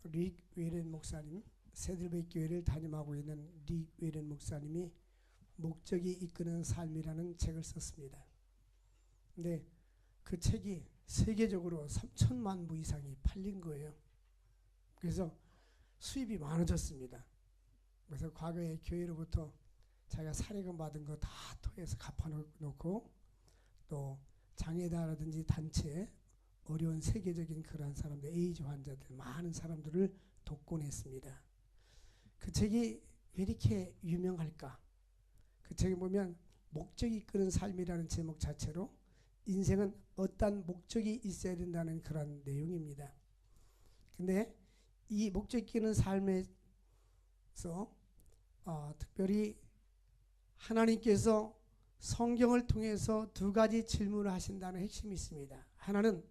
릭 웨렌 목사님, 새들베이 교회를 담임하고 있는 릭 웨렌 목사님이 목적이 이끄는 삶이라는 책을 썼습니다. 근데 그 책이 세계적으로 3천만 부 이상이 팔린 거예요. 그래서 수입이 많아졌습니다. 그래서 과거에 교회로부터 자기가 사례금 받은 거 다 토해서 갚아놓고 또 장애다라든지 단체 어려운 세계적인 그러한 사람들, 에이즈 환자들, 많은 사람들을 돕곤 했습니다. 그 책이 왜 이렇게 유명할까? 그 책에 보면 목적이 이끄는 삶이라는 제목 자체로 인생은 어떤 목적이 있어야 된다는 그런 내용입니다. 근데 이 목적 이끄는 삶에서 특별히 하나님께서 성경을 통해서 두 가지 질문을 하신다는 핵심이 있습니다. 하나는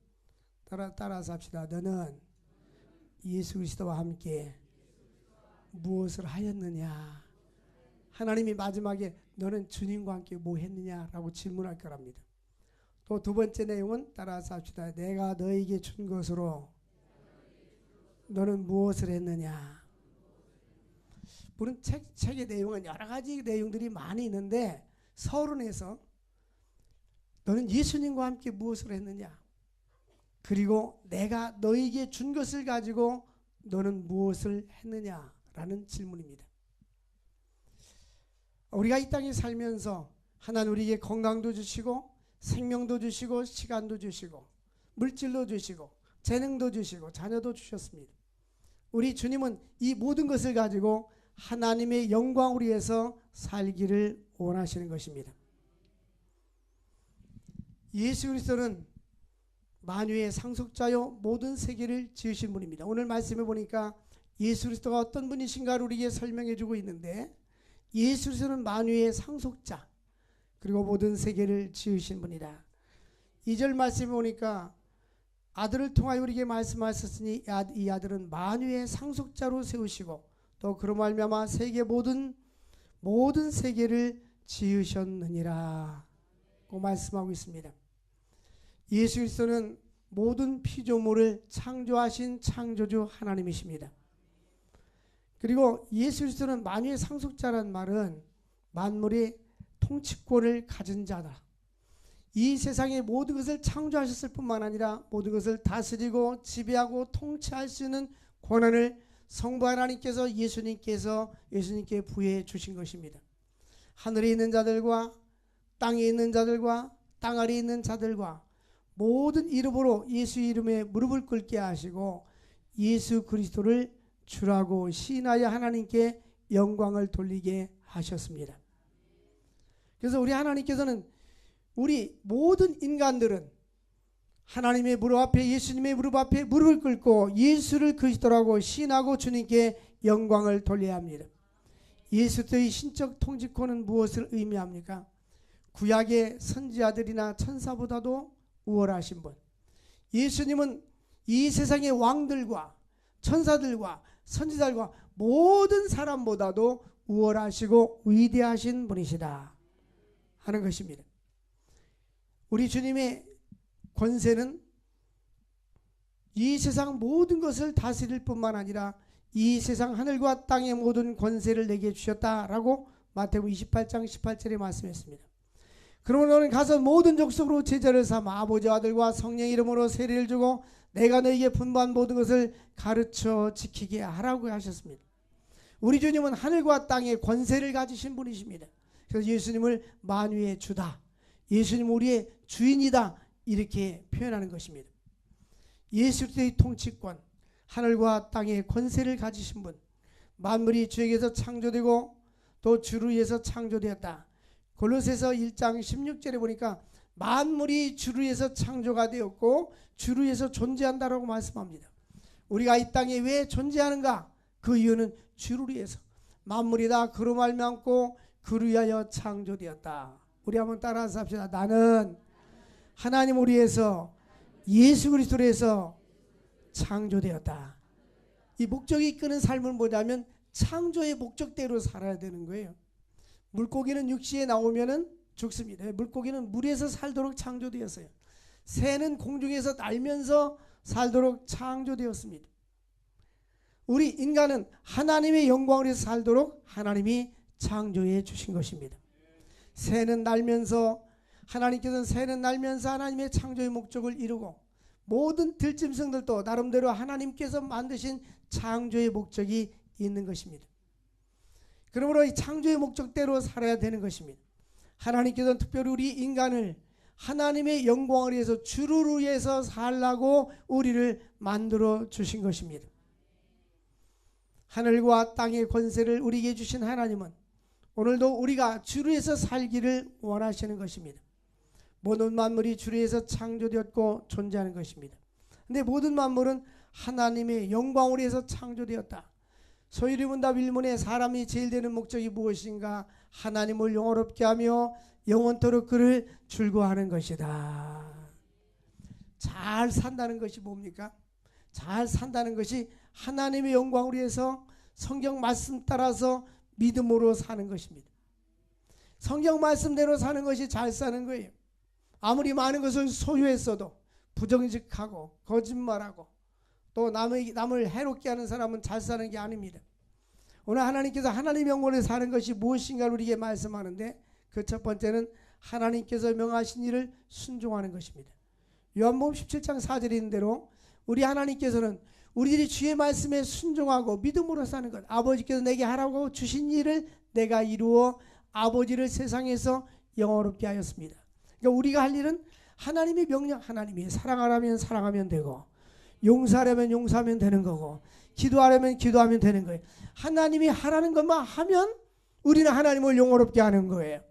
따라서 합시다. 너는 예수 그리스도와 함께 무엇을 하였느냐? 하나님이 마지막에 너는 주님과 함께 뭐 했느냐라고 질문할 거랍니다. 또 두 번째 내용은 따라서 합시다. 내가 너에게 준 것으로 너는 무엇을 했느냐? 물론 책의 내용은 여러 가지 내용들이 많이 있는데 서론에서 너는 예수님과 함께 무엇을 했느냐? 그리고 내가 너에게 준 것을 가지고 너는 무엇을 했느냐라는 질문입니다. 우리가 이 땅에 살면서 하나님 우리에게 건강도 주시고 생명도 주시고 시간도 주시고 물질도 주시고 재능도 주시고 자녀도 주셨습니다. 우리 주님은 이 모든 것을 가지고 하나님의 영광을 위해서 살기를 원하시는 것입니다. 예수 그리스도는 만유의 상속자요 모든 세계를 지으신 분입니다. 오늘 말씀해 보니까 예수 그리스도가 어떤 분이신가를 우리에게 설명해 주고 있는데 예수 그리스도는 만유의 상속자 그리고 모든 세계를 지으신 분이다. 2절 말씀해 보니까 아들을 통하여 우리에게 말씀하셨으니 이 아들은 만유의 상속자로 세우시고 또 그로 말미암아 세계 모든 세계를 지으셨느니라 고 말씀하고 있습니다. 예수 그리스도는 모든 피조물을 창조하신 창조주 하나님이십니다. 그리고 예수 그리스도는 만유의 상속자란 말은 만물의 통치권을 가진 자다. 이 세상의 모든 것을 창조하셨을 뿐만 아니라 모든 것을 다스리고 지배하고 통치할 수 있는 권한을 성부 하나님께서 예수님께 부여해 주신 것입니다. 하늘에 있는 자들과 땅에 있는 자들과 땅 아래에 있는 자들과 모든 이름으로 예수 이름에 무릎을 꿇게 하시고 예수 그리스도를 주라고 시인하여 하나님께 영광을 돌리게 하셨습니다. 그래서 우리 하나님께서는 우리 모든 인간들은 하나님의 무릎 앞에 예수님의 무릎 앞에 무릎을 꿇고 예수를 그리스도라고 시인하고 주님께 영광을 돌려야 합니다. 예수의 신적 통치권은 무엇을 의미합니까? 구약의 선지자들이나 천사보다도 우월하신 분. 예수님은 이 세상의 왕들과 천사들과 선지자들과 모든 사람보다도 우월하시고 위대하신 분이시다 하는 것입니다. 우리 주님의 권세는 이 세상 모든 것을 다스릴 뿐만 아니라 이 세상 하늘과 땅의 모든 권세를 내게 주셨다라고 마태복음 28장 18절에 말씀했습니다. 그러므로 너는 가서 모든 족속으로 제자를 삼아 아버지 아들과 성령 이름으로 세례를 주고 내가 너에게 분부한 모든 것을 가르쳐 지키게 하라고 하셨습니다. 우리 주님은 하늘과 땅의 권세를 가지신 분이십니다. 그래서 예수님을 만유의 주다, 예수님 우리의 주인이다 이렇게 표현하는 것입니다. 예수의 통치권, 하늘과 땅의 권세를 가지신 분, 만물이 주에게서 창조되고 또 주로 위해서 창조되었다. 골로새서 1장 16절에 보니까 만물이 주로 위해서 창조가 되었고 주로 위해서 존재한다라고 말씀합니다. 우리가 이 땅에 왜 존재하는가? 그 이유는 주를 위해서 만물이 다 그로 말미암고 그를 위하여 창조되었다. 우리 한번 따라서 합시다. 나는 하나님을 위해서 예수 그리스도로 해서 창조되었다. 이 목적이 이끄는 삶은 뭐냐면 창조의 목적대로 살아야 되는 거예요. 물고기는 육지에 나오면은 죽습니다. 물고기는 물에서 살도록 창조되었어요. 새는 공중에서 날면서 살도록 창조되었습니다. 우리 인간은 하나님의 영광을 위해서 살도록 하나님이 창조해 주신 것입니다. 새는 날면서 하나님께서는 새는 날면서 하나님의 창조의 목적을 이루고 모든 들짐승들도 나름대로 하나님께서 만드신 창조의 목적이 있는 것입니다. 그러므로 이 창조의 목적대로 살아야 되는 것입니다. 하나님께서는 특별히 우리 인간을 하나님의 영광을 위해서 주를 위해서 살라고 우리를 만들어 주신 것입니다. 하늘과 땅의 권세를 우리에게 주신 하나님은 오늘도 우리가 주를 위해서 살기를 원하시는 것입니다. 모든 만물이 주를 위해서 창조되었고 존재하는 것입니다. 그런데 모든 만물은 하나님의 영광을 위해서 창조되었다. 소위 문답 1문에 사람이 제일 되는 목적이 무엇인가? 하나님을 영원롭게 하며 영원토록 그를 즐거워하는 것이다. 잘 산다는 것이 뭡니까? 잘 산다는 것이 하나님의 영광을 위해서 성경 말씀 따라서 믿음으로 사는 것입니다. 성경 말씀대로 사는 것이 잘 사는 거예요. 아무리 많은 것을 소유했어도 부정직하고 거짓말하고 또 남을 해롭게 하는 사람은 잘 사는 게 아닙니다. 오늘 하나님께서 하나님의 영광을 사는 것이 무엇인가를 우리에게 말씀하는데 그 첫 번째는 하나님께서 명하신 일을 순종하는 것입니다. 요한복음 17장 4절에 있는 대로 우리 하나님께서는 우리들이 주의 말씀에 순종하고 믿음으로 사는 것, 아버지께서 내게 하라고 주신 일을 내가 이루어 아버지를 세상에서 영원롭게 하였습니다. 그러니까 우리가 할 일은 하나님의 명령, 하나님이 사랑하라면 사랑하면 되고 용서하려면 용서하면 되는 거고 기도하려면 기도하면 되는 거예요. 하나님이 하라는 것만 하면 우리는 하나님을 영원롭게 하는 거예요.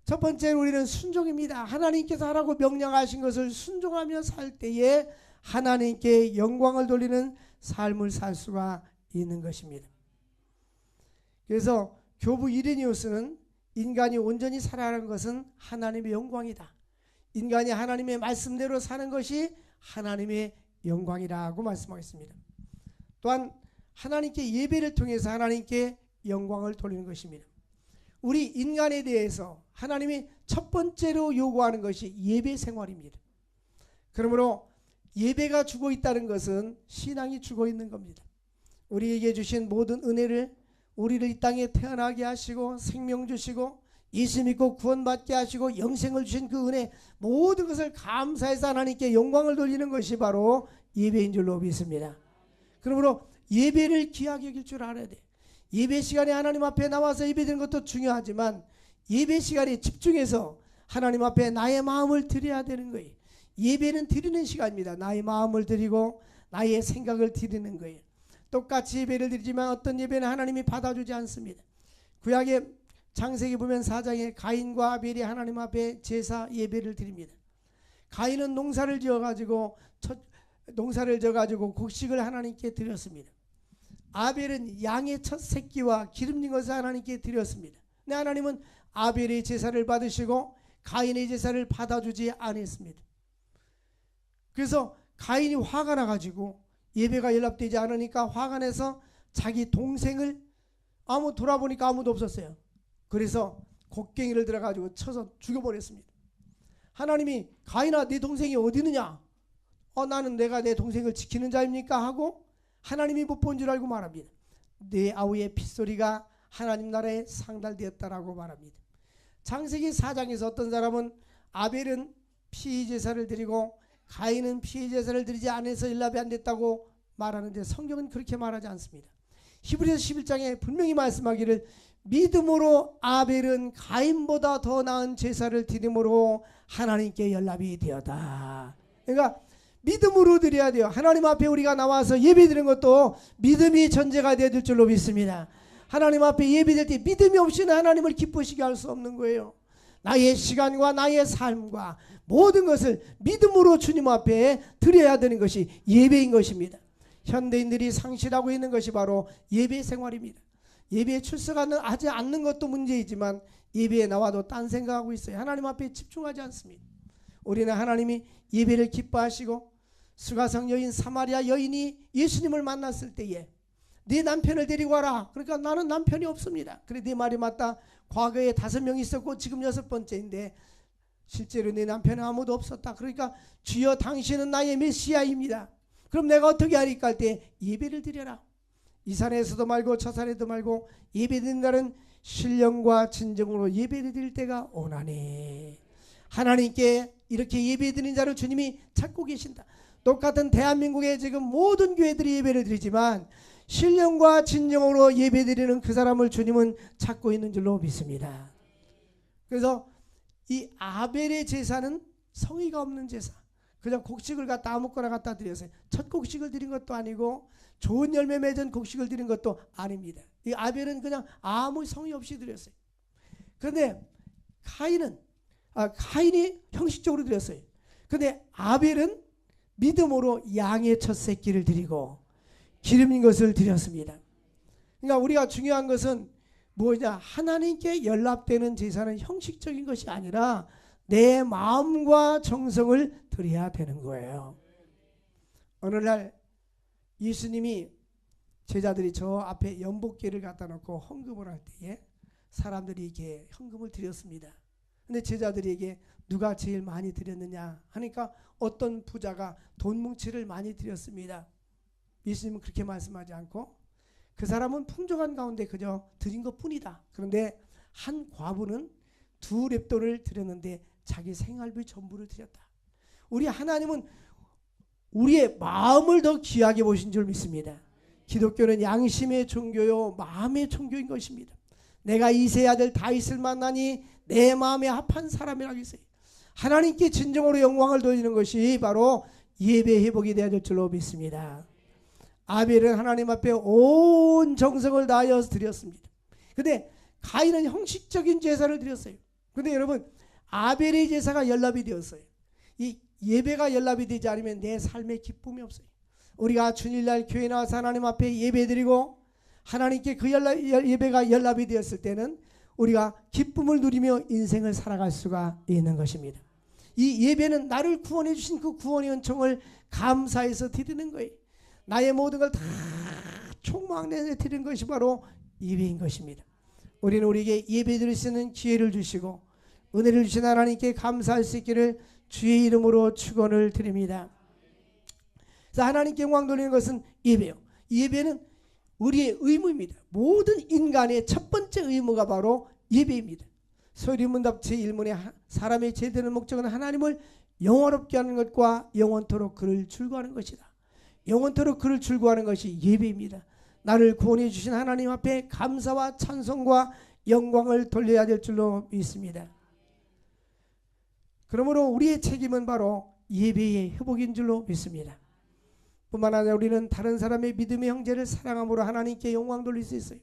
첫 번째 우리는 순종입니다. 하나님께서 하라고 명령하신 것을 순종하며 살 때에 하나님께 영광을 돌리는 삶을 살 수가 있는 것입니다. 그래서 교부 이레니우스는 인간이 온전히 살아가는 것은 하나님의 영광이다. 인간이 하나님의 말씀대로 사는 것이 하나님의 영광이라고 말씀하겠습니다. 또한 하나님께 예배를 통해서 하나님께 영광을 돌리는 것입니다. 우리 인간에 대해서 하나님이 첫 번째로 요구하는 것이 예배 생활입니다. 그러므로 예배가 죽어 있다는 것은 신앙이 죽어 있는 겁니다. 우리에게 주신 모든 은혜를 우리를 이 땅에 태어나게 하시고 생명 주시고 예수 믿고 구원받게 하시고 영생을 주신 그 은혜 모든 것을 감사해서 하나님께 영광을 돌리는 것이 바로 예배인 줄로 믿습니다. 그러므로 예배를 귀하게 여길 줄 알아야 돼. 예배 시간에 하나님 앞에 나와서 예배드리는 것도 중요하지만 예배 시간에 집중해서 하나님 앞에 나의 마음을 드려야 되는 거예요. 예배는 드리는 시간입니다. 나의 마음을 드리고 나의 생각을 드리는 거예요. 똑같이 예배를 드리지만 어떤 예배는 하나님이 받아주지 않습니다. 구약의 창세기 보면 4장에 가인과 아벨이 하나님 앞에 제사 예배를 드립니다. 가인은 농사를 지어가지고 곡식을 하나님께 드렸습니다. 아벨은 양의 첫 새끼와 기름진 것을 하나님께 드렸습니다. 근데 하나님은 아벨의 제사를 받으시고 가인의 제사를 받아주지 않았습니다. 그래서 가인이 화가 나가지고 예배가 연락되지 않으니까 화가 나서 자기 동생을 돌아보니까 아무도 없었어요. 그래서 곡괭이를 들어가지고 쳐서 죽여버렸습니다. 하나님이 가인아 네 동생이 어디 있느냐? 나는 내가 내 동생을 지키는 자입니까? 하고 하나님이 못 본 줄 알고 말합니다. 내 아우의 핏소리가 하나님 나라에 상달되었다라고 말합니다. 창세기 4장에서 어떤 사람은 아벨은 피의 제사를 드리고 가인은 피의 제사를 드리지 않아서 연락이 안 됐다고 말하는데 성경은 그렇게 말하지 않습니다. 히브리서 11장에 분명히 말씀하기를 믿음으로 아벨은 가인보다 더 나은 제사를 드림으로 하나님께 연락이 되었다. 그러니까 믿음으로 드려야 돼요. 하나님 앞에 우리가 나와서 예배드리는 것도 믿음이 전제가 되어야 될 줄로 믿습니다. 하나님 앞에 예배드릴 때 믿음이 없이는 하나님을 기쁘시게 할 수 없는 거예요. 나의 시간과 나의 삶과 모든 것을 믿음으로 주님 앞에 드려야 되는 것이 예배인 것입니다. 현대인들이 상실하고 있는 것이 바로 예배 생활입니다. 예배에 출석하지 않는 것도 문제이지만 예배에 나와도 딴 생각하고 있어요. 하나님 앞에 집중하지 않습니다. 우리는 하나님이 예배를 기뻐하시고 수가성 여인 사마리아 여인이 예수님을 만났을 때에 네 남편을 데리고 와라. 그러니까 나는 남편이 없습니다. 그래 네 말이 맞다. 과거에 5명 있었고 지금 6번째인데 실제로 내 남편은 아무도 없었다. 그러니까 주여 당신은 나의 메시아입니다. 그럼 내가 어떻게 하리까 할 때 예배를 드려라. 이 산에서도 말고 저 산에도 말고 예배드리는 날은 신령과 진정으로 예배를 드릴 때가 오나니. 하나님께 이렇게 예배드리는 자를 주님이 찾고 계신다. 똑같은 대한민국의 지금 모든 교회들이 예배를 드리지만 신령과 진정으로 예배드리는 그 사람을 주님은 찾고 있는 줄로 믿습니다. 그래서 이 아벨의 제사는 성의가 없는 제사, 그냥 곡식을 갖다 아무거나 갖다 드렸어요. 첫 곡식을 드린 것도 아니고 좋은 열매 맺은 곡식을 드린 것도 아닙니다. 이 아벨은 그냥 아무 성의 없이 드렸어요. 그런데 가인이 형식적으로 드렸어요. 그런데 아벨은 믿음으로 양의 첫 새끼를 드리고 기름인 것을 드렸습니다. 그러니까 우리가 중요한 것은 뭐냐, 하나님께 연락되는 제사는 형식적인 것이 아니라 내 마음과 정성을 드려야 되는 거예요. 어느 날 예수님이 제자들이 저 앞에 연복계를 갖다 놓고 헌금을 할 때에 사람들이 이렇게 헌금을 드렸습니다. 근데 제자들에게 누가 제일 많이 드렸느냐 하니까 어떤 부자가 돈 뭉치를 많이 드렸습니다. 예수님은 그렇게 말씀하지 않고 그 사람은 풍족한 가운데 그저 드린 것뿐이다. 그런데 한 과부는 2렙돈을 드렸는데 자기 생활비 전부를 드렸다. 우리 하나님은 우리의 마음을 더 귀하게 보신 줄 믿습니다. 기독교는 양심의 종교요 마음의 종교인 것입니다. 내가 이새의 아들 다윗을 만나니 내 마음에 합한 사람이라고 했어요. 하나님께 진정으로 영광을 돌리는 것이 바로 예배 회복이 되어야 될 줄로 믿습니다. 아벨은 하나님 앞에 온 정성을 다하여 드렸습니다. 그런데 가인은 형식적인 제사를 드렸어요. 그런데 여러분, 아벨의 제사가 연락이 되었어요. 이 예배가 연락이 되지 않으면 내 삶에 기쁨이 없어요. 우리가 주일날 교회 나와서 하나님 앞에 예배드리고 하나님께 그 예배가 연락이 되었을 때는 우리가 기쁨을 누리며 인생을 살아갈 수가 있는 것입니다. 이 예배는 나를 구원해 주신 그 구원의 은총을 감사해서 드리는 거예요. 나의 모든 걸 다 총망내에 드리는 것이 바로 예배인 것입니다. 우리는 우리에게 예배 드릴 수 있는 기회를 주시고 은혜를 주신 하나님께 감사할 수 있기를 주의 이름으로 축원을 드립니다. 그래서 하나님께 영광 돌리는 것은 예배요. 이 예배는 우리의 의무입니다. 모든 인간의 첫 번째 의무가 바로 예배입니다. 소리문답 제1문에 사람의 제되는 목적은 하나님을 영원롭게 하는 것과 영원토록 그를 즐거워하는 것이다. 영원토록 그를 즐거워하는 것이 예배입니다. 나를 구원해 주신 하나님 앞에 감사와 찬송과 영광을 돌려야 될 줄로 믿습니다. 그러므로 우리의 책임은 바로 예배의 회복인 줄로 믿습니다. 뿐만 아니라 우리는 다른 사람의 믿음의 형제를 사랑함으로 하나님께 영광 돌릴 수 있어요.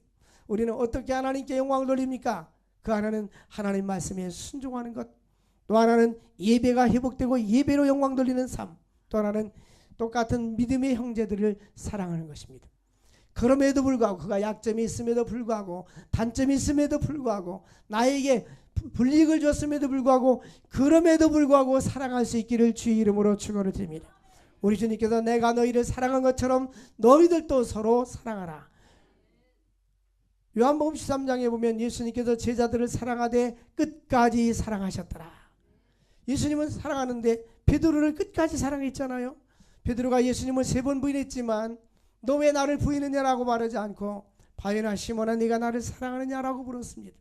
우리는 어떻게 하나님께 영광을 돌립니까? 그 하나는 하나님 말씀에 순종하는 것, 또 하나는 예배가 회복되고 예배로 영광 돌리는 삶, 또 하나는 똑같은 믿음의 형제들을 사랑하는 것입니다. 그럼에도 불구하고 그가 약점이 있음에도 불구하고 단점이 있음에도 불구하고 나에게 불이익을 줬음에도 불구하고 그럼에도 불구하고 사랑할 수 있기를 주의 이름으로 축원을 드립니다. 우리 주님께서 내가 너희를 사랑한 것처럼 너희들도 서로 사랑하라. 요한복음 13장에 보면 예수님께서 제자들을 사랑하되 끝까지 사랑하셨더라. 예수님은 사랑하는데 베드로를 끝까지 사랑했잖아요. 베드로가 예수님을 3번 부인했지만 너 왜 나를 부인했냐라고 말하지 않고 바요나 시몬아 네가 나를 사랑하느냐라고 물었습니다.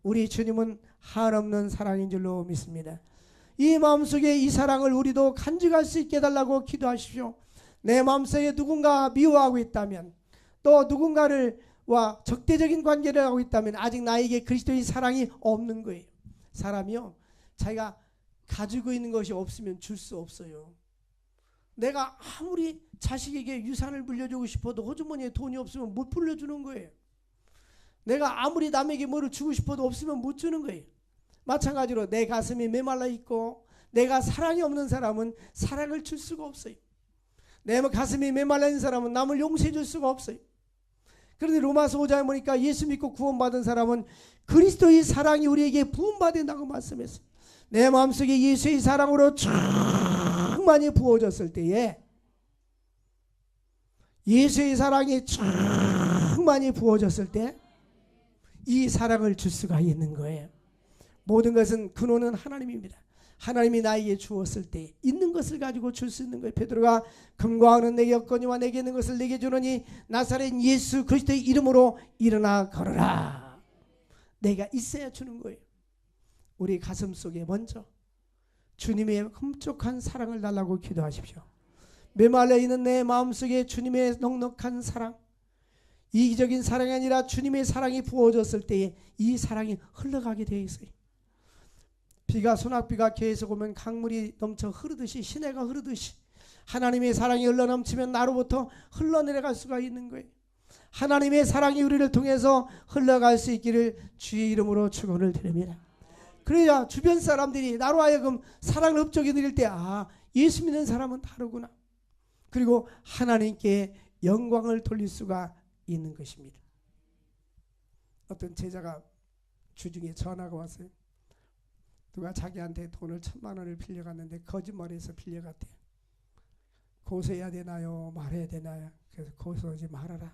우리 주님은 한없는 사랑인 줄로 믿습니다. 이 마음속에 이 사랑을 우리도 간직할 수 있게 해달라고 기도하십시오. 내 마음속에 누군가 미워하고 있다면, 또 누군가와 적대적인 관계를 하고 있다면 아직 나에게 그리스도의 사랑이 없는 거예요. 사람이요, 자기가 가지고 있는 것이 없으면 줄 수 없어요. 내가 아무리 자식에게 유산을 물려주고 싶어도 호주머니에 돈이 없으면 못 불려주는 거예요. 내가 아무리 남에게 뭐를 주고 싶어도 없으면 못 주는 거예요. 마찬가지로 내 가슴이 메말라 있고 내가 사랑이 없는 사람은 사랑을 줄 수가 없어요. 내 가슴이 메말라 있는 사람은 남을 용서해 줄 수가 없어요. 그런데 로마서 5장에 보니까 예수 믿고 구원받은 사람은 그리스도의 사랑이 우리에게 부음받는다고 말씀했어요. 내 마음속에 예수의 사랑으로 충만히 부어졌을 때에, 예수의 사랑이 충만히 부어졌을 때 이 사랑을 줄 수가 있는 거예요. 모든 것은 근원은 하나님입니다. 하나님이 나에게 주었을 때 있는 것을 가지고 줄 수 있는 거예요. 베드로가 금과 은은 내게 없거니와 내게 있는 것을 내게 주노니 나사렛 예수 그리스도의 이름으로 일어나 걸어라. 내가 있어야 주는 거예요. 우리 가슴 속에 먼저 주님의 흠족한 사랑을 달라고 기도하십시오. 메말라 있는 내 마음속에 주님의 넉넉한 사랑, 이기적인 사랑이 아니라 주님의 사랑이 부어졌을 때에 이 사랑이 흘러가게 되어 있어요. 비가 소낙비가 계속 오면 강물이 넘쳐 흐르듯이 시내가 흐르듯이 하나님의 사랑이 흘러넘치면 나로부터 흘러내려갈 수가 있는 거예요. 하나님의 사랑이 우리를 통해서 흘러갈 수 있기를 주의 이름으로 축원을 드립니다. 그래야 주변 사람들이 나로 하여금 사랑을 흡족히 드릴 때 예수 믿는 사람은 다르구나. 그리고 하나님께 영광을 돌릴 수가 있는 것입니다. 어떤 제자가 주중에 전화가 왔어요. 누가 자기한테 돈을 1,000만 원을 빌려갔는데 거짓말해서 빌려갔대요. 고소해야 되나요? 말해야 되나요? 그래서 고소하지 말아라.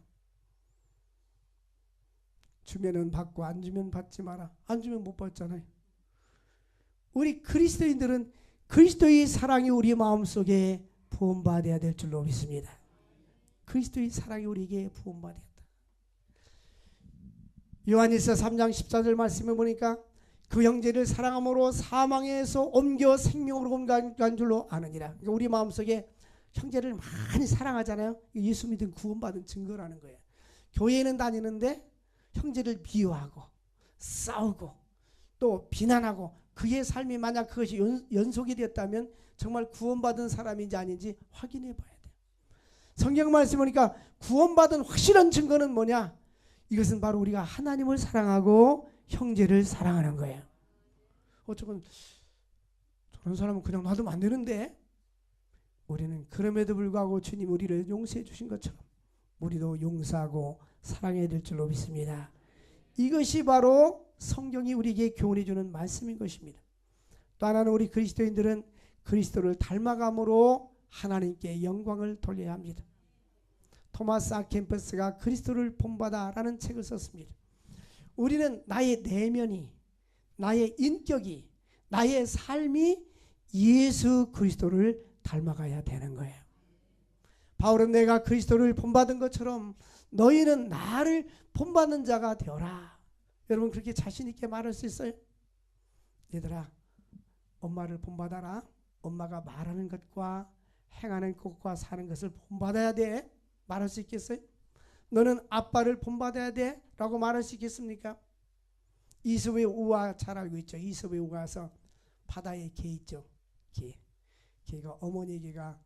주면은 받고 안 주면 받지 마라. 안 주면 못 받잖아요. 우리 그리스도인들은 그리스도의 사랑이 우리 마음속에 부음받아야 될 줄로 믿습니다. 그리스도의 사랑이 우리에게 부음받았다. 요한일서 3장 14절 말씀에 보니까 그 형제를 사랑함으로 사망에서 옮겨 생명으로 옮겨간 줄로 아느니라. 그러니까 우리 마음속에 형제를 많이 사랑하잖아요. 예수 믿은 구원받은 증거라는 거예요. 교회에는 다니는데 형제를 미워하고 싸우고 또 비난하고 그의 삶이 만약 그것이 연속이 되었다면 정말 구원받은 사람인지 아닌지 확인해 봐야 돼요. 성경 말씀 보니까 구원받은 확실한 증거는 뭐냐? 이것은 바로 우리가 하나님을 사랑하고 형제를 사랑하는 거예요. 어쩌면 저런 사람은 그냥 놔두면 안 되는데 우리는 그럼에도 불구하고 주님 우리를 용서해 주신 것처럼 우리도 용서하고 사랑해야 될 줄로 믿습니다. 이것이 바로 성경이 우리에게 교훈해 주는 말씀인 것입니다. 또 하나는 우리 그리스도인들은 그리스도를 닮아감으로 하나님께 영광을 돌려야 합니다. 토마스 아 캠퍼스가 그리스도를 본받아라는 책을 썼습니다. 우리는 나의 내면이, 나의 인격이, 나의 삶이 예수 그리스도를 닮아가야 되는 거예요. 바울은 내가 그리스도를 본받은 것처럼 너희는 나를 본받는 자가 되어라. 여러분 그렇게 자신 있게 말할 수 있어요? 얘들아, 엄마를 본받아라. 엄마가 말하는 것과 행하는 것과 사는 것을 본받아야 돼. 말할 수 있겠어요? 너는 아빠를 본받아야 돼 라고 말할 수 있겠습니까? 이솝의 우화 잘 알고 있죠. 이솝의 우화에서 바다에 개 있죠. 개가 어머니 개가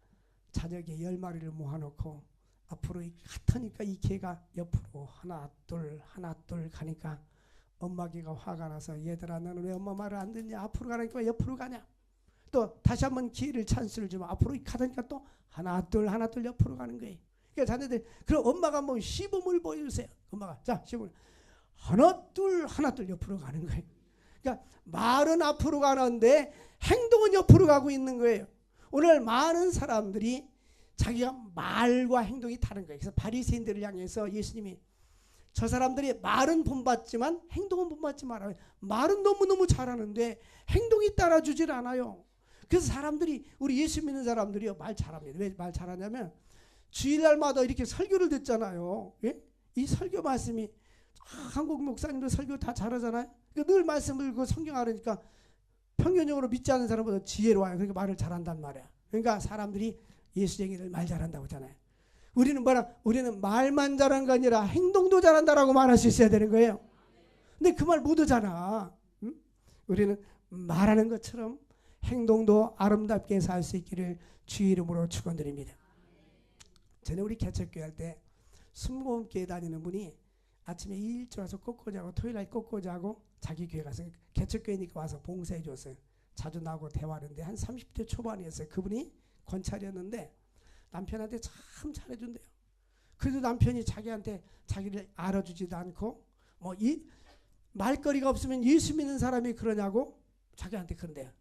자녀개 10마리를 모아놓고 앞으로 같으니까 이 개가 옆으로 하나 둘 가니까 엄마 개가 화가 나서 얘들아 너는 왜 엄마 말을 안 듣냐? 앞으로 가니까 옆으로 가냐? 또 다시 한번 기회를 찬스를 주면 앞으로 가니까 또 하나 둘 옆으로 가는 거예요. 그러니까 자녀들 그럼 엄마가 한번 시범을 보여주세요. 엄마가 자 시범 하나 둘 옆으로 가는 거예요. 그러니까 말은 앞으로 가는데 행동은 옆으로 가고 있는 거예요. 오늘 많은 사람들이 자기가 말과 행동이 다른 거예요. 그래서 바리새인들을 향해서 예수님이 저 사람들이 말은 본받지만 행동은 본받지 말아요. 말은 너무너무 잘하는데 행동이 따라주질 않아요. 그래서 사람들이 우리 예수 믿는 사람들이요 말 잘합니다. 왜 말 잘하냐면 주일날마다 이렇게 설교를 듣잖아요. 예? 이 설교 말씀이 한국 목사님들 설교 다 잘하잖아요. 그러니까 늘 말씀을 그 성경 알으니까 평균적으로 믿지 않는 사람보다 지혜로워요. 그러니까 말을 잘한단 말이야. 그러니까 사람들이 예수쟁이들 말 잘한다고 하잖아요. 우리는 뭐라? 우리는 말만 잘한 게 아니라 행동도 잘한다라고 말할 수 있어야 되는 거예요. 근데 그 말 못 하잖아. 응? 우리는 말하는 것처럼 행동도 아름답게 살 수 있기를 주의 이름으로 축원드립니다. 전에 우리 개척교회 할 때 순복음교회 다니는 분이 아침에 일찍 와서 꽃꽂이하고 토요일날 꽃꽂이하고 자기 교회 가서 개척교회니까 와서 봉사해 줬어요. 자주 나오고 대화하는데 한 30대 초반이었어요. 그분이 권찰이었는데 남편한테 참 잘해준대요. 그래도 남편이 자기한테 자기를 알아주지도 않고 뭐 이 말거리가 없으면 예수 믿는 사람이 그러냐고 자기한테 그런대요.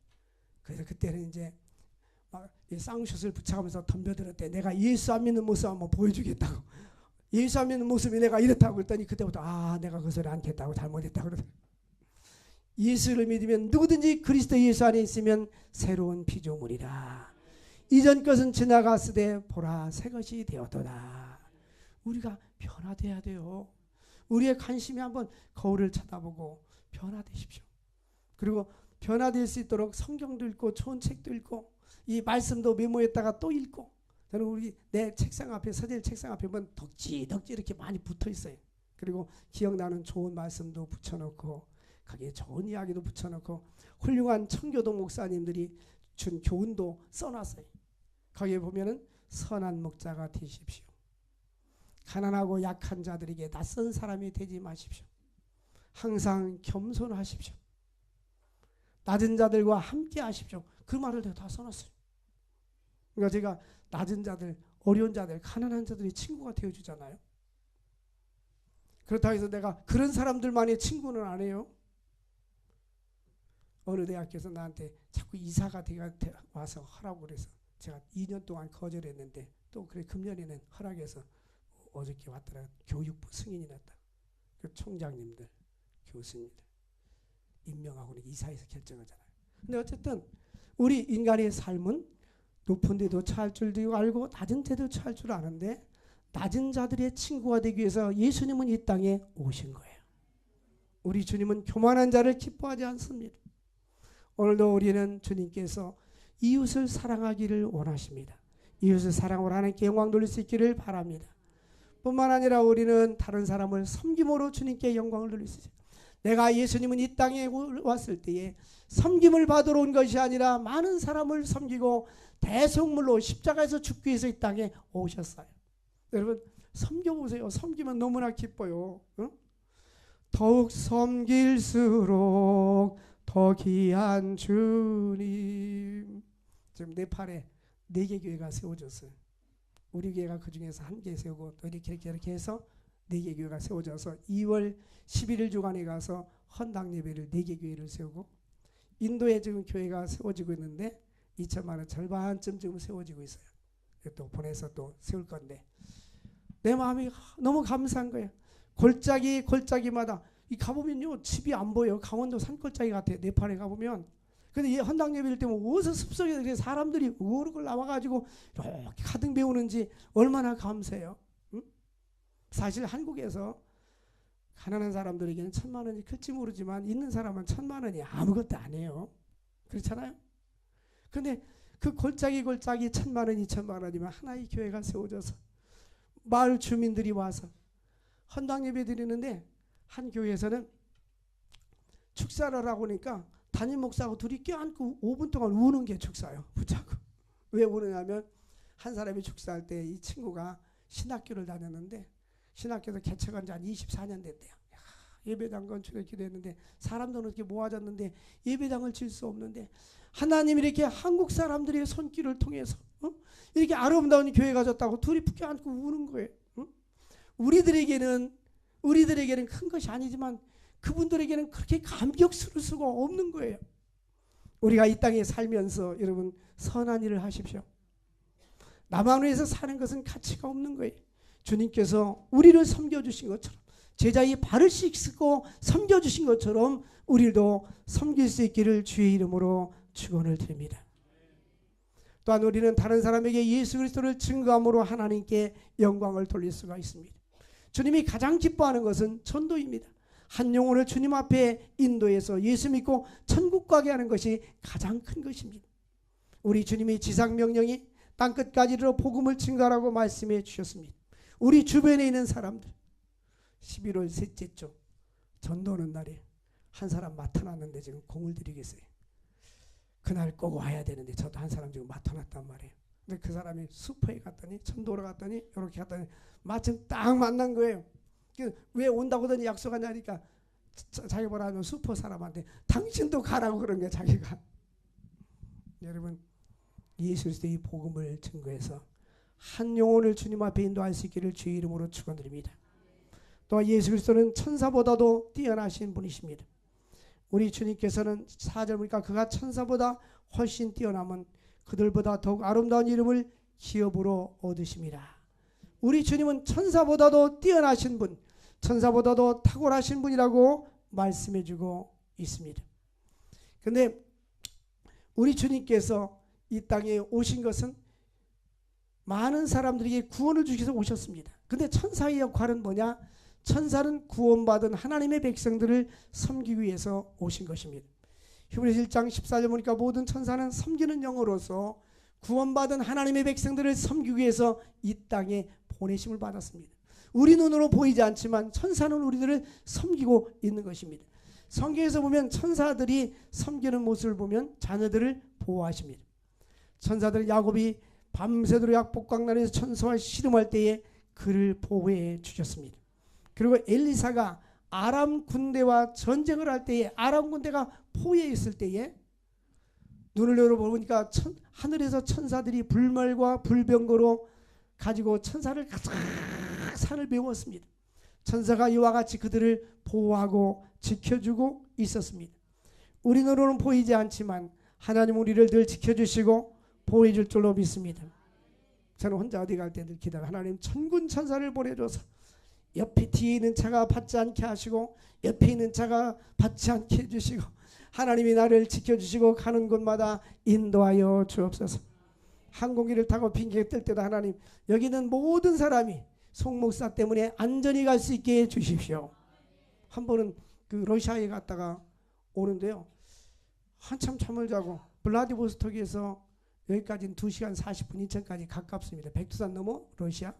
그래서 그때는 이제 막 쌍슛을 붙여가면서 덤벼들었대. 내가 예수 안 믿는 모습 한번 보여주겠다고. 예수 안 믿는 모습이 내가 이렇다고 그랬더니 그때부터 아 내가 그 소리 안 했다고 잘못했다고 그러더라고요. 예수를 믿으면 누구든지 그리스도 예수 안에 있으면 새로운 피조물이라. 이전 것은 지나갔으되 보라 새 것이 되었도다. 우리가 변화돼야 돼요. 우리의 관심이 한번 거울을 쳐다보고 변화되십시오. 그리고 변화될 수 있도록 성경도 읽고 좋은 책도 읽고 이 말씀도 메모했다가 또 읽고. 저는 우리 내 책상 앞에 서재 책상 앞에 보면 덕지 이렇게 많이 붙어 있어요. 그리고 기억나는 좋은 말씀도 붙여놓고 거기에 좋은 이야기도 붙여놓고 훌륭한 청교도 목사님들이 준 교훈도 써놨어요. 거기에 보면은 선한 목자가 되십시오. 가난하고 약한 자들에게 낯선 사람이 되지 마십시오. 항상 겸손하십시오. 낮은 자들과 함께 하십시오. 그 말을 내가 다 써놨어요. 그러니까 제가 낮은 자들, 어려운 자들, 가난한 자들이 친구가 되어주잖아요. 그렇다고 해서 내가 그런 사람들만의 친구는 안 해요. 어느 대학교에서 나한테 자꾸 이사가 와서 하라고 그래서 제가 2년 동안 거절했는데 또 그래 금년에는 허락해서 어저께 왔더라. 교육부 승인이 났다. 그 총장님들, 교수님들 임명하고는 이사해서 결정하잖아요. 근데 어쨌든 우리 인간의 삶은 높은 데도 처할 줄도 알고 낮은 데도 처할 줄 아는데 낮은 자들의 친구가 되기 위해서 예수님은 이 땅에 오신 거예요. 우리 주님은 교만한 자를 기뻐하지 않습니다. 오늘도 우리는 주님께서 이웃을 사랑하기를 원하십니다. 이웃을 사랑으로 하나님께 영광 돌릴 수 있기를 바랍니다. 뿐만 아니라 우리는 다른 사람을 섬김으로 주님께 영광을 돌릴 수 있어요. 내가 예수님은 이 땅에 왔을 때에 섬김을 받으러 온 것이 아니라 많은 사람을 섬기고 대속물로 십자가에서 죽기 위해서 이 땅에 오셨어요. 여러분 섬겨보세요. 섬기면 너무나 기뻐요. 응? 더욱 섬길수록 더 귀한 주님. 지금 네팔에 4개 교회가 세워졌어요. 우리 교회가 그 중에서 1개 세우고 또 이렇게 해서 4개 교회가 세워져서 2월 11일 주간에 가서 헌당 예배를 4개 교회를 세우고 인도에 지금 교회가 세워지고 있는데 2천만 원 절반쯤 지금 세워지고 있어요. 또 보내서 또 세울 건데 내 마음이 너무 감사한 거예요. 골짜기마다 이 가보면요 집이 안 보여요. 강원도 산골짜기 같아요. 네팔에 가보면. 근데 이 헌당 예배일 때면 어디서 숲속에 사람들이 우르르 나와가지고 이렇게 가득 메우는지 얼마나 감사해요. 응? 사실 한국에서 가난한 사람들에게는 1,000만 원이 클지 모르지만 있는 사람은 1,000만 원이 아무것도 아니에요. 그렇잖아요. 근데 그 골짜기 1,000만 원, 2,000만 원이면 하나의 교회가 세워져서 마을 주민들이 와서 헌당 예배 드리는데 한 교회에서는 축사를 하고 오니까 담임 목사하고 둘이 껴안고 5분 동안 우는 게 축사예요. 붙잡고. 왜 우느냐면 한 사람이 축사할 때 이 친구가 신학교를 다녔는데 신학교에서 개척한 지 한 24년 됐대요. 예배당 건축에 기도했는데 사람들은 이렇게 모아졌는데 예배당을 질 수 없는데 하나님이 이렇게 한국 사람들의 손길을 통해서 이렇게 아름다운 교회가 졌다고 둘이 껴안고 우는 거예요. 우리들에게는 큰 것이 아니지만 그분들에게는 그렇게 감격스러울 수가 없는 거예요. 우리가 이 땅에 살면서 여러분 선한 일을 하십시오. 남을 위해서 사는 것은 가치가 없는 거예요. 주님께서 우리를 섬겨주신 것처럼 제자의 발을 씻고 섬겨주신 것처럼 우리도 섬길 수 있기를 주의 이름으로 축원을 드립니다. 또한 우리는 다른 사람에게 예수 그리스도를 증거함으로 하나님께 영광을 돌릴 수가 있습니다. 주님이 가장 기뻐하는 것은 전도입니다. 한 영혼을 주님 앞에 인도해서 예수 믿고 천국 가게 하는 것이 가장 큰 것입니다. 우리 주님이 지상명령이 땅끝까지 이르러 복음을 증거하라고 말씀해 주셨습니다. 우리 주변에 있는 사람들 11월 셋째 주 전도하는 날에 한 사람 맡아놨는데 지금 공을 들이겠어요. 그날 꼭 와야 되는데 저도 한 사람 지금 맡아놨단 말이에요. 근데 그 사람이 슈퍼에 갔더니 전도로 갔더니 이렇게 갔더니 마침 딱 만난 거예요. 왜 온다고 하더니 약속하냐니까 자기 뭐라 하면 슈퍼 사람한테 당신도 가라고 그런 거야 자기가. 여러분 예수 그리스도의 복음을 증거해서 한 영혼을 주님 앞에 인도할 수 있기를 주의 이름으로 축원드립니다. 또 예수 그리스도는 천사보다도 뛰어나신 분이십니다. 우리 주님께서는 4절 보니까 그가 천사보다 훨씬 뛰어남은 그들보다 더욱 아름다운 이름을 기업으로 얻으심이라. 우리 주님은 천사보다도 뛰어나신 분, 천사보다도 탁월하신 분이라고 말씀해주고 있습니다. 그런데 우리 주님께서 이 땅에 오신 것은 많은 사람들에게 구원을 주기 위해서 오셨습니다. 근데 천사의 역할은 뭐냐? 천사는 구원받은 하나님의 백성들을 섬기기 위해서 오신 것입니다. 히브리서 1장 14절 보니까 모든 천사는 섬기는 영으로서 구원받은 하나님의 백성들을 섬기기 위해서 이 땅에 보내심을 받았습니다. 우리 눈으로 보이지 않지만 천사는 우리들을 섬기고 있는 것입니다. 성경에서 보면 천사들이 섬기는 모습을 보면 자녀들을 보호하십니다. 천사들 야곱이 밤새도록 약복강난에서 천사와 씨름할 때에 그를 보호해 주셨습니다. 그리고 엘리사가 아람 군대와 전쟁을 할 때에 아람 군대가 포위해 있을 때에 눈을 열어보니까 하늘에서 천사들이 불말과 불병거로 가지고 천사를 가득 산을 메웠습니다. 천사가 이와 같이 그들을 보호하고 지켜주고 있었습니다. 우리 눈으로는 보이지 않지만 하나님 우리를 늘 지켜주시고 보호해 줄 줄로 믿습니다. 저는 혼자 어디 갈 때 늘 기도하고 하나님 천군 천사를 보내줘서 옆에 뒤에 있는 차가 받지 않게 하시고 옆에 있는 차가 받지 않게 해주시고 하나님이 나를 지켜주시고 가는 곳마다 인도하여 주옵소서. 항공기를 타고 비행기에 뜰 때도 하나님 여기 있는 모든 사람이 송 목사 때문에 안전히 갈 수 있게 해 주십시오. 한 번은 그 러시아에 갔다가 오는데요. 한참 잠을 자고 블라디보스토크에서 여기까지는 2시간 40분 인천까지 가깝습니다. 백두산 넘어 러시아.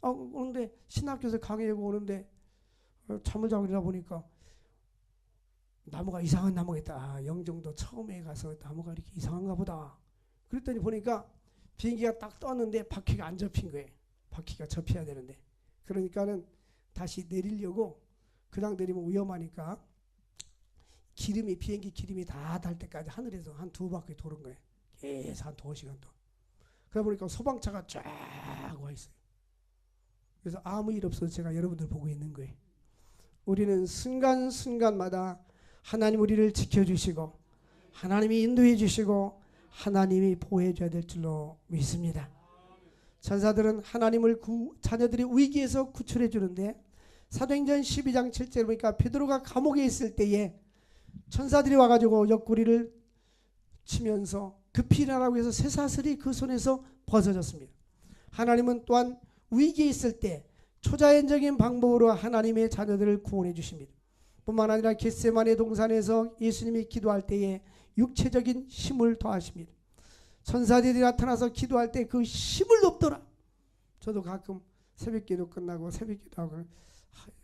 오는데 신학교에서 강의하고 오는데 잠을 자고 이러다 보니까 나무가 이상한 나무가 있다. 영종도 처음에 가서 나무가 이렇게 이상한가 보다. 그랬더니 보니까 비행기가 딱 떴는데 바퀴가 안 접힌 거예요. 바퀴가 접혀야 되는데. 그러니까는 다시 내리려고 그냥 내리면 위험하니까 비행기 기름이 다 달 때까지 하늘에서 한 2바퀴 도는 거예요. 계속 한 2시간 동안. 그러다 보니까 소방차가 쫙 와 있어요. 그래서 아무 일 없어서 제가 여러분들 보고 있는 거예요. 우리는 순간순간마다 하나님 우리를 지켜주시고 하나님이 인도해 주시고 하나님이 보호해 줘야 될 줄로 믿습니다. 천사들은 하나님을 자녀들이 위기에서 구출해 주는데 사도행전 12장 7절 보니까 베드로가 감옥에 있을 때에 천사들이 와가지고 옆구리를 치면서 급히 일어나라고 해서 쇠사슬이 그 손에서 벗어졌습니다. 하나님은 또한 위기에 있을 때 초자연적인 방법으로 하나님의 자녀들을 구원해 주십니다. 뿐만 아니라 겟세마네 동산에서 예수님이 기도할 때에 육체적인 힘을 더하십니다. 천사들이 나타나서 기도할 때 그 힘을 높더라. 저도 가끔 새벽기도 끝나고 새벽기도 하고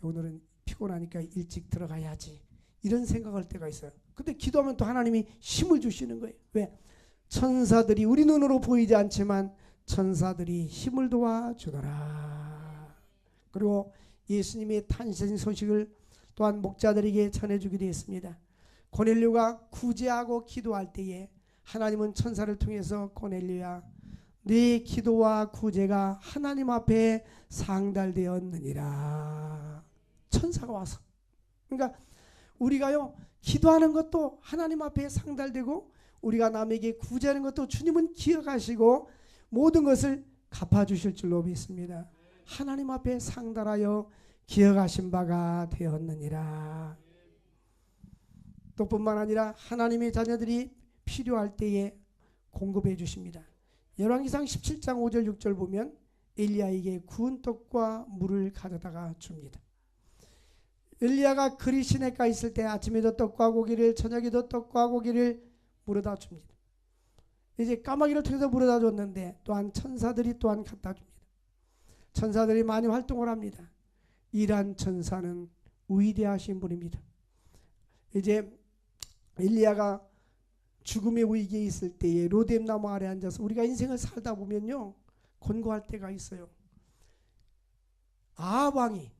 오늘은 피곤하니까 일찍 들어가야지 이런 생각할 때가 있어요. 근데 기도하면 또 하나님이 힘을 주시는 거예요. 왜? 천사들이 우리 눈으로 보이지 않지만 천사들이 힘을 도와주더라. 그리고 예수님의 탄생 소식을 또한 목자들에게 전해주기도 했습니다. 고넬료가 구제하고 기도할 때에 하나님은 천사를 통해서 고넬료야 네 기도와 구제가 하나님 앞에 상달되었느니라. 천사가 와서. 그러니까 우리가요 기도하는 것도 하나님 앞에 상달되고 우리가 남에게 구제하는 것도 주님은 기억하시고 모든 것을 갚아주실 줄로 믿습니다. 하나님 앞에 상달하여 기억하신 바가 되었느니라. 또 뿐만 아니라 하나님의 자녀들이 필요할 때에 공급해 주십니다. 열왕기상 17장 5절 6절 보면 엘리야에게 구운 떡과 물을 가져다가 줍니다. 엘리야가 그리 시내가에 있을 때 아침에도 떡과 고기를 저녁에도 떡과 고기를 물어다 줍니다. 이제 까마귀를 통해서 물어다 줬는데 또한 천사들이 또한 갖다 줍니다. 천사들이 많이 활동을 합니다. 이란 천사는 위대하신 분입니다. 이제 엘리야가 죽음의 위기에 있을 때에 로뎀 나무 아래 앉아서 우리가 인생을 살다 보면요 권고할 때가 있어요. 아합 왕이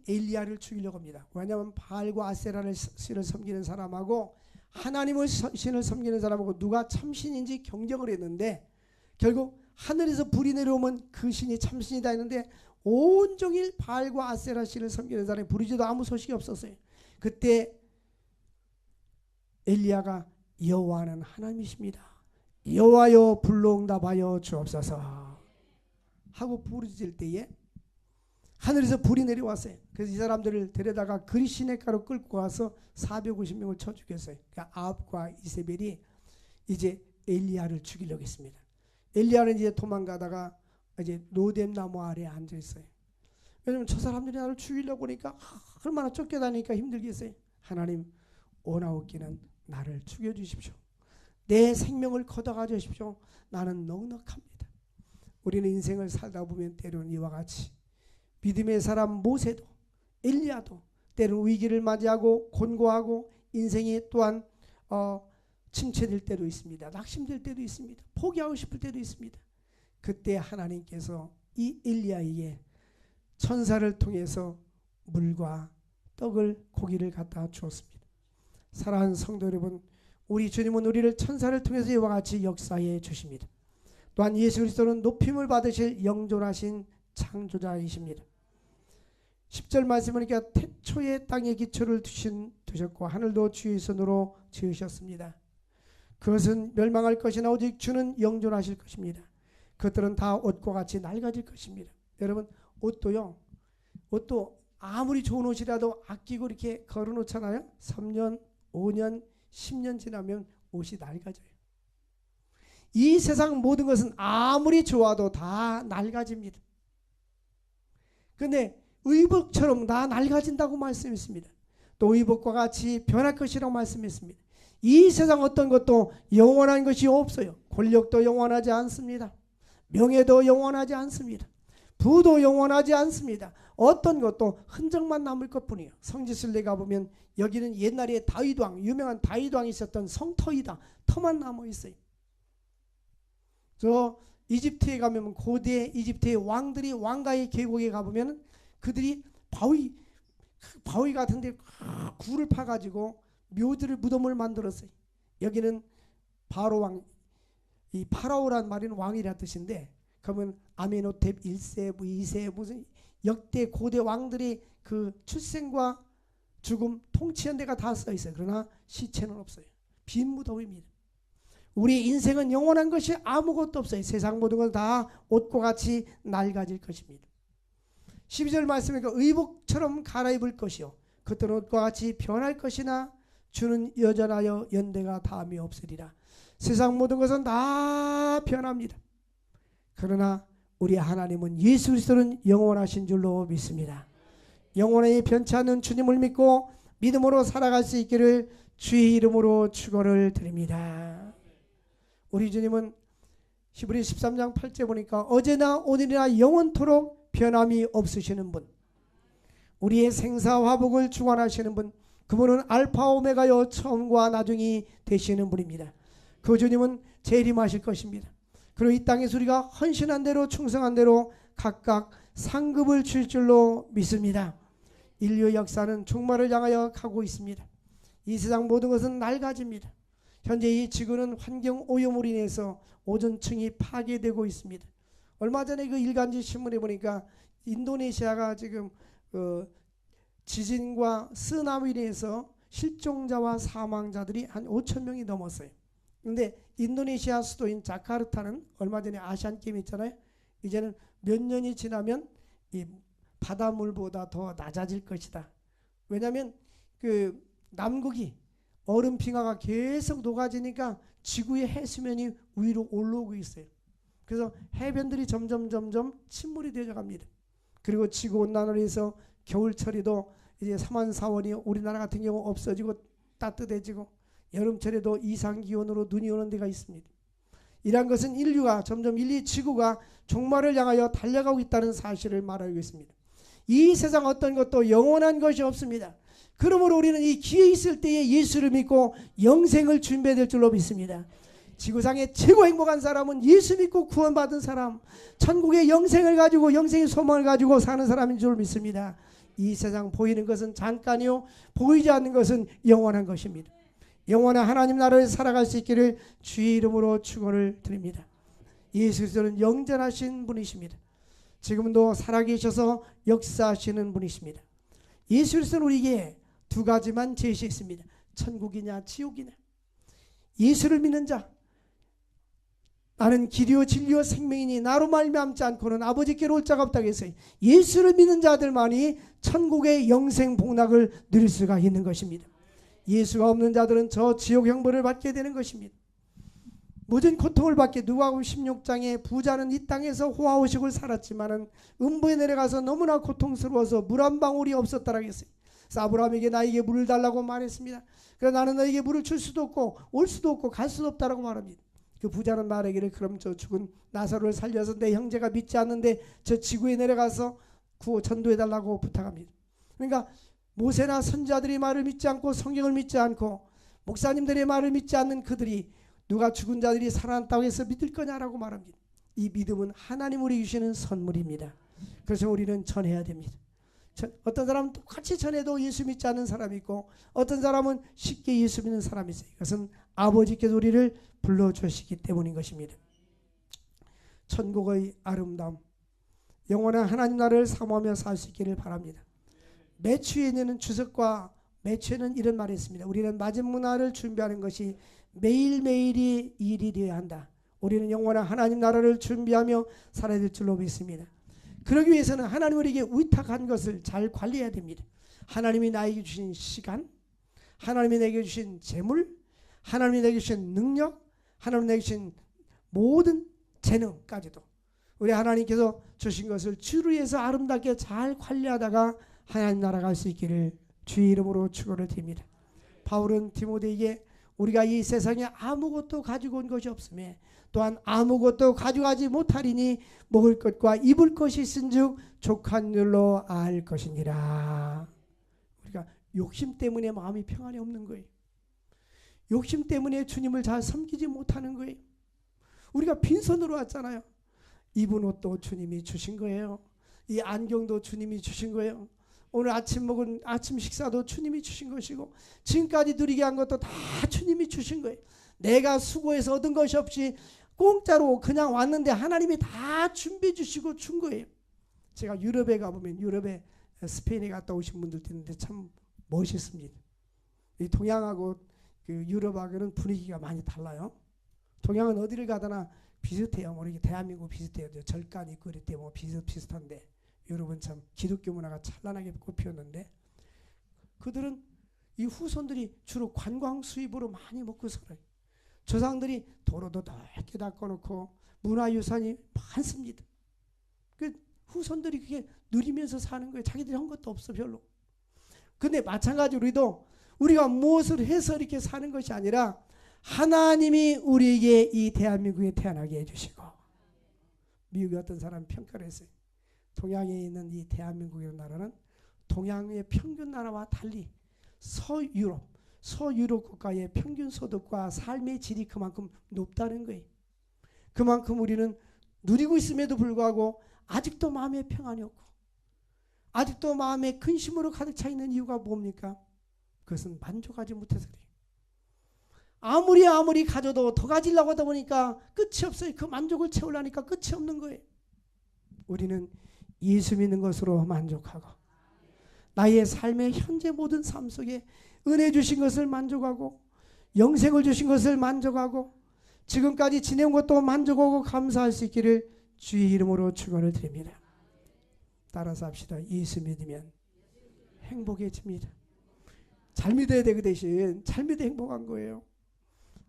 엘리야를 죽이려고 합니다. 왜냐하면 바알과 아세라를 신을 섬기는 사람하고 하나님을 신을 섬기는 사람하고 누가 참신인지 경쟁을 했는데 결국 하늘에서 불이 내려오면 그 신이 참신이다 했는데 온종일 바알과 아세라 신을 섬기는 사람이 부르지도 아무 소식이 없었어요. 그때 엘리야가 여호와는 하나님이십니다. 여호와여 불러응답하여 주옵소서 하고 부르짖을 때에 하늘에서 불이 내려왔어요. 그래서 이 사람들을 데려다가 그리시네가로 끌고 가서 450명을 쳐 죽였어요. 그러니까 아합과 이세벨이 이제 엘리야를 죽이려고 했습니다. 엘리야는 이제 도망가다가 이제 로뎀 나무 아래에 앉아 있어요. 왜냐면 저 사람들이 나를 죽이려고 하니까 얼마나 쫓겨다니니까 힘들겠어요. 하나님, 오나옵기는 나를 죽여주십시오. 내 생명을 걷어가 주십시오. 나는 넉넉합니다. 우리는 인생을 살다 보면 때로는 이와 같이 믿음의 사람 모세도 엘리야도 때로는 위기를 맞이하고 곤고하고 인생이 또한 침체될 때도 있습니다. 낙심될 때도 있습니다. 포기하고 싶을 때도 있습니다. 그때 하나님께서 이 엘리야에게 천사를 통해서 물과 떡을 고기를 갖다 주었습니다. 사랑하는 성도 여러분, 우리 주님은 우리를 천사를 통해서 이와 같이 역사해 주십니다. 또한 예수 그리스도는 높임을 받으실 영존하신 창조자이십니다. 10절 말씀 보니까 태초에 땅의 기초를 두셨고 하늘도 주의 손으로 지으셨습니다. 그것은 멸망할 것이나 오직 주는 영존하실 것입니다. 그것들은 다 옷과 같이 낡아질 것입니다. 여러분, 옷도 아무리 좋은 옷이라도 아끼고 이렇게 걸어놓잖아요. 3년, 5년, 10년 지나면 옷이 낡아져요. 이 세상 모든 것은 아무리 좋아도 다 낡아집니다. 그런데 의복처럼 다 낡아진다고 말씀했습니다. 또 의복과 같이 변할 것이라고 말씀했습니다. 이 세상 어떤 것도 영원한 것이 없어요. 권력도 영원하지 않습니다. 명예도 영원하지 않습니다. 부도 영원하지 않습니다. 어떤 것도 흔적만 남을 것뿐이에요. 성지순례 가보면 여기는 옛날에 다윗왕, 유명한 다윗왕이 있었던 성터이다. 터만 남아 있어요. 저 이집트에 가면 고대 이집트의 왕들이 왕가의 계곡에 가보면 그들이 바위 같은 데 굴을 파가지고 묘들을 무덤을 만들었어요. 여기는 바로왕, 이 파라오란 말은 왕이라 뜻인데 그러면 아메노텝 1세, 2세 무슨 역대 고대 왕들이 그 출생과 죽음 통치한 데가 다 써 있어요. 그러나 시체는 없어요. 빈 무덤입니다. 우리 인생은 영원한 것이 아무것도 없어요. 세상 모든 건 다 옷과 같이 낡아질 것입니다. 12절 말씀에 의복처럼 갈아입을 것이요 그것들은 옷과 같이 변할 것이나 주는 여전하여 연대가 다함이 없으리라. 세상 모든 것은 다 변합니다. 그러나 우리 하나님은 예수 그리스도는 영원하신 줄로 믿습니다. 영원히 변치 않는 주님을 믿고 믿음으로 살아갈 수 있기를 주의 이름으로 축원을 드립니다. 우리 주님은 히브리 13장 8절 보니까 어제나 오늘이나 영원토록 변함이 없으시는 분, 우리의 생사화복을 주관하시는 분, 그분은 알파 오메가여 처음과 나중이 되시는 분입니다. 그 주님은 재림하실 것입니다. 그리고 이 땅에서 우리가 헌신한 대로 충성한 대로 각각 상급을 줄 줄로 믿습니다. 인류의 역사는 종말을 향하여 가고 있습니다. 이 세상 모든 것은 낡아집니다. 현재 이 지구는 환경 오염으로 인해서 오존층이 파괴되고 있습니다. 얼마 전에 그 일간지 신문에 보니까 인도네시아가 지금 지진과 쓰나미로 인해서 실종자와 사망자들이 한 5천 명이 넘었어요. 그런데 인도네시아 수도인 자카르타는 얼마 전에 아시안게임 있잖아요. 이제는 몇 년이 지나면 이 바닷물보다 더 낮아질 것이다. 왜냐하면 그 남극이 얼음 빙하가 계속 녹아지니까 지구의 해수면이 위로 올라오고 있어요. 그래서 해변들이 점점 침몰이 되어 갑니다. 그리고 지구온난화로 해서 겨울철에도 이제 3월 4월이 우리나라 같은 경우 없어지고 따뜻해지고 여름철에도 이상기온으로 눈이 오는 데가 있습니다. 이러한 것은 인류가 점점 지구가 종말을 향하여 달려가고 있다는 사실을 말하고 있습니다. 이 세상 어떤 것도 영원한 것이 없습니다. 그러므로 우리는 이 기회 있을 때에 예수를 믿고 영생을 준비해야 될 줄로 믿습니다. 지구상의 최고 행복한 사람은 예수 믿고 구원받은 사람, 천국의 영생을 가지고 영생의 소망을 가지고 사는 사람인 줄 믿습니다. 이 세상 보이는 것은 잠깐이요 보이지 않는 것은 영원한 것입니다. 영원한 하나님 나라를 살아갈 수 있기를 주의 이름으로 축원을 드립니다. 예수 그리스도는 영전하신 분이십니다. 지금도 살아계셔서 역사하시는 분이십니다. 예수 그리스도는 우리에게 두 가지만 제시했습니다. 천국이냐 지옥이냐. 예수를 믿는 자, 나는 길이요 진리요 생명이니 나로 말미암지 않고는 아버지께로 올 자가 없다고 했어요. 예수를 믿는 자들만이 천국의 영생 복락을 누릴 수가 있는 것입니다. 예수가 없는 자들은 저 지옥 형벌을 받게 되는 것입니다. 모든 고통을 받게. 누가복음 16장에 부자는 이 땅에서 호화호식을 살았지만은 음부에 내려가서 너무나 고통스러워서 물 한 방울이 없었다라고 했어요. 그래서 아브라함에게 나에게 물을 달라고 말했습니다. 그래서 나는 너에게 물을 줄 수도 없고 올 수도 없고 갈 수도 없다라고 말합니다. 그 부자는 말하기를 그럼 저 죽은 나사로를 살려서 내 형제가 믿지 않는데 저 지구에 내려가서 구호 전도해달라고 부탁합니다. 그러니까 모세나 선지자들의 말을 믿지 않고 성경을 믿지 않고 목사님들의 말을 믿지 않는 그들이 누가 죽은 자들이 살아났다고 해서 믿을 거냐라고 말합니다. 이 믿음은 하나님 우리 주시는 선물입니다. 그래서 우리는 전해야 됩니다. 어떤 사람은 똑같이 전해도 예수 믿지 않는 사람이 있고 어떤 사람은 쉽게 예수 믿는 사람이 있어요. 이것은 아버지께서 우리를 불러주시기 때문인 것입니다. 천국의 아름다움, 영원한 하나님 나라를 사모하며 살 수 있기를 바랍니다. 매추에는 주석과 매추에는 이런 말이 있습니다. 우리는 마지막 날을 준비하는 것이 매일매일이 일이 되어야 한다. 우리는 영원한 하나님 나라를 준비하며 살아야 될 줄로 믿습니다. 그러기 위해서는 하나님 우리에게 위탁한 것을 잘 관리해야 됩니다. 하나님이 나에게 주신 시간, 하나님이 내게 주신 재물, 하나님이 내게 주신 능력, 하나님이 내게 주신 모든 재능까지도 우리 하나님께서 주신 것을 주를 위해서 아름답게 잘 관리하다가 하나님 나라 갈 수 있기를 주의 이름으로 축원을 드립니다. 바울은 디모데에게 우리가 이 세상에 아무것도 가지고 온 것이 없으며 또한 아무것도 가져가지 못하리니 먹을 것과 입을 것이 있은즉 족한 줄로 알 것이니라. 우리가 욕심 때문에 마음이 평안이 없는 거예요. 욕심 때문에 주님을 잘 섬기지 못하는 거예요. 우리가 빈손으로 왔잖아요. 입은 옷도 주님이 주신 거예요. 이 안경도 주님이 주신 거예요. 오늘 아침 먹은 아침 식사도 주님이 주신 것이고 지금까지 누리게 한 것도 다 주님이 주신 거예요. 내가 수고해서 얻은 것이 없이 공짜로 그냥 왔는데 하나님이 다 준비해 주시고 준 거예요. 제가 유럽에 가보면 유럽에 스페인에 갔다 오신 분들도 있는데 참 멋있습니다. 이 동양하고 그 유럽하고는 분위기가 많이 달라요. 동양은 어디를 가다나 비슷해요. 뭐 이렇게 대한민국 비슷해요. 절간 있고 이럴 때 뭐 비슷한데 유럽은 참 기독교 문화가 찬란하게 꽃피었는데 그들은 이 후손들이 주로 관광 수입으로 많이 먹고 살아요. 조상들이 도로도 넓게 닦아놓고 문화유산이 많습니다. 그 후손들이 그게 누리면서 사는 거예요. 자기들이 한 것도 없어 별로. 근데 마찬가지로 우리가 무엇을 해서 이렇게 사는 것이 아니라 하나님이 우리에게 이 대한민국에 태어나게 해주시고 미국의 어떤 사람이 평가를 했어요. 동양에 있는 이 대한민국이라는 나라는 동양의 평균 나라와 달리 서유럽 국가의 평균 소득과 삶의 질이 그만큼 높다는 거예요. 그만큼 우리는 누리고 있음에도 불구하고 아직도 마음에 평안이 없고 아직도 마음에 근심으로 가득 차 있는 이유가 뭡니까? 그것은 만족하지 못해서 그래요. 아무리 가져도 더 가지려고 하다 보니까 끝이 없어요. 그 만족을 채우려니까 끝이 없는 거예요. 우리는 예수 믿는 것으로 만족하고 나의 삶의 현재 모든 삶 속에 은혜 주신 것을 만족하고 영생을 주신 것을 만족하고 지금까지 지내온 것도 만족하고 감사할 수 있기를 주의 이름으로 축원을 드립니다. 따라서 합시다. 예수 믿으면 행복해집니다. 잘 믿어야 돼. 그 대신 잘 믿어 행복한 거예요.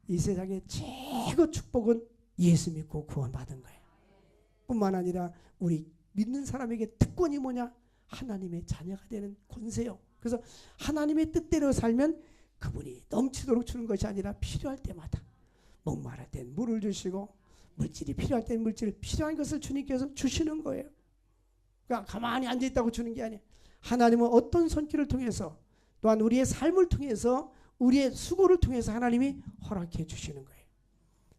이 세상의 최고 축복은 예수 믿고 구원받은 거예요. 뿐만 아니라 우리 믿는 사람에게 특권이 뭐냐? 하나님의 자녀가 되는 권세요. 그래서 하나님의 뜻대로 살면 그분이 넘치도록 주는 것이 아니라 필요할 때마다 목마를 땐 물을 주시고 물질이 필요할 땐 물질을 필요한 것을 주님께서 주시는 거예요. 그러니까 가만히 앉아있다고 주는 게 아니에요. 하나님은 어떤 손길을 통해서 또한 우리의 삶을 통해서 우리의 수고를 통해서 하나님이 허락해 주시는 거예요.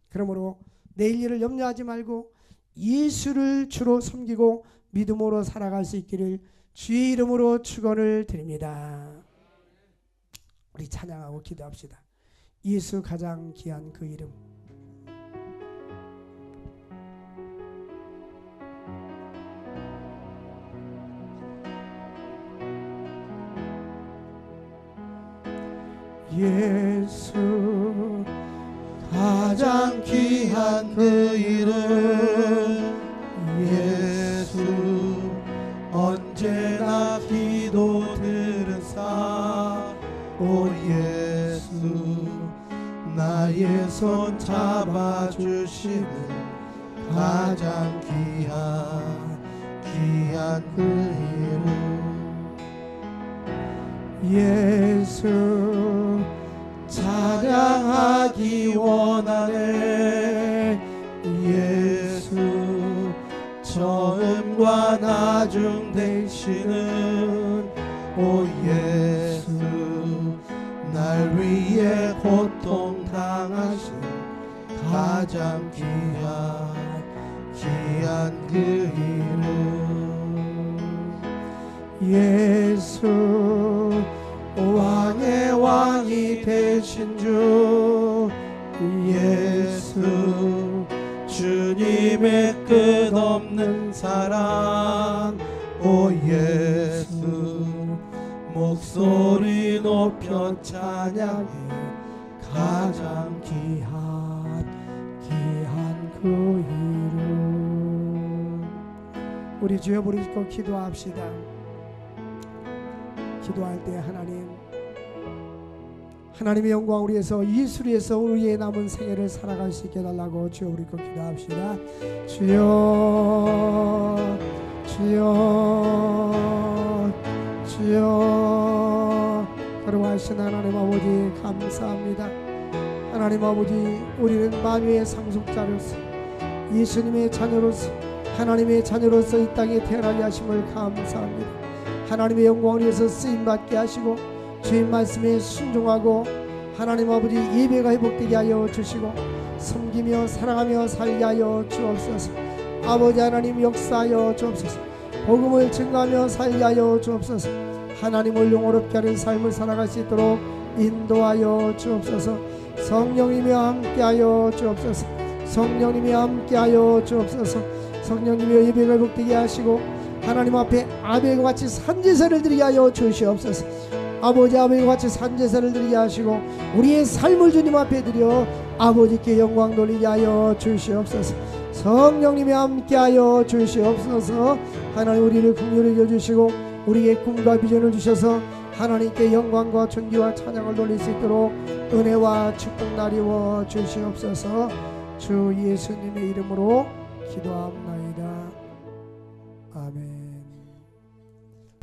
그러므로 내일 일을 염려하지 말고 예수를 주로 섬기고 믿음으로 살아갈 수 있기를 주의 이름으로 축원을 드립니다. 우리 찬양하고 기도합시다. 예수 가장 귀한 그 이름. 예수 가장 귀한 그 이름 예수 언제나 기도 들으사 오 예수 나의 손 잡아주시는 가장 귀한 그 이름 예수 찬양하기 원하네 예수 처음과 나중 되시는 오 예수 날 위해 고통 당하신 가장 귀한 그 이름 예수 왕의 왕이 되신 주 예수 주님의 끝없는 사랑 오 예수 목소리 높여 찬양해 가장 귀한 그 이름. 우리 주여 부르짖고 기도합시다. 기도할 때 하나님의 영광을 위해서 예수리에서 우리의 남은 생애를 살아갈 수 있게 해달라고 주여 부르짖고 기도합시다. 주여 주여 주여 거룩하신 하나님 아버지 감사합니다. 하나님 아버지 우리는 만유의 상속자로서 예수님의 자녀로서 하나님의 자녀로서 이 땅에 태어나게 하심을 감사합니다. 하나님의 영광을 위해서 쓰임받게 하시고 주의 말씀에 순종하고 하나님 아버지 예배가 회복되게 하여 주시고 섬기며 사랑하며 살게 하여 주옵소서. 아버지 하나님 역사하여 주옵소서. 복음을 증거하며 살게 하여 주옵소서. 하나님을 영원롭게 하는 삶을 살아갈 수 있도록 인도하여 주옵소서. 성령님이 함께하여 주옵소서. 성령님이 함께하여 주옵소서. 성령님이 예배가 회복되게 하시고 하나님 앞에 아벨과 같이 산제사를 드리게 하여 주시옵소서. 아버지 아벨과 같이 산제사를 드리게 하시고 우리의 삶을 주님 앞에 드려 아버지께 영광 돌리게 하여 주시옵소서. 성령님이 함께하여 주시옵소서. 하나님 우리를 긍휼히 여겨주시고 우리에게 꿈과 비전을 주셔서 하나님께 영광과 존귀와 찬양을 돌릴 수 있도록 은혜와 축복 나리워 주시옵소서. 주 예수님의 이름으로 기도합니다.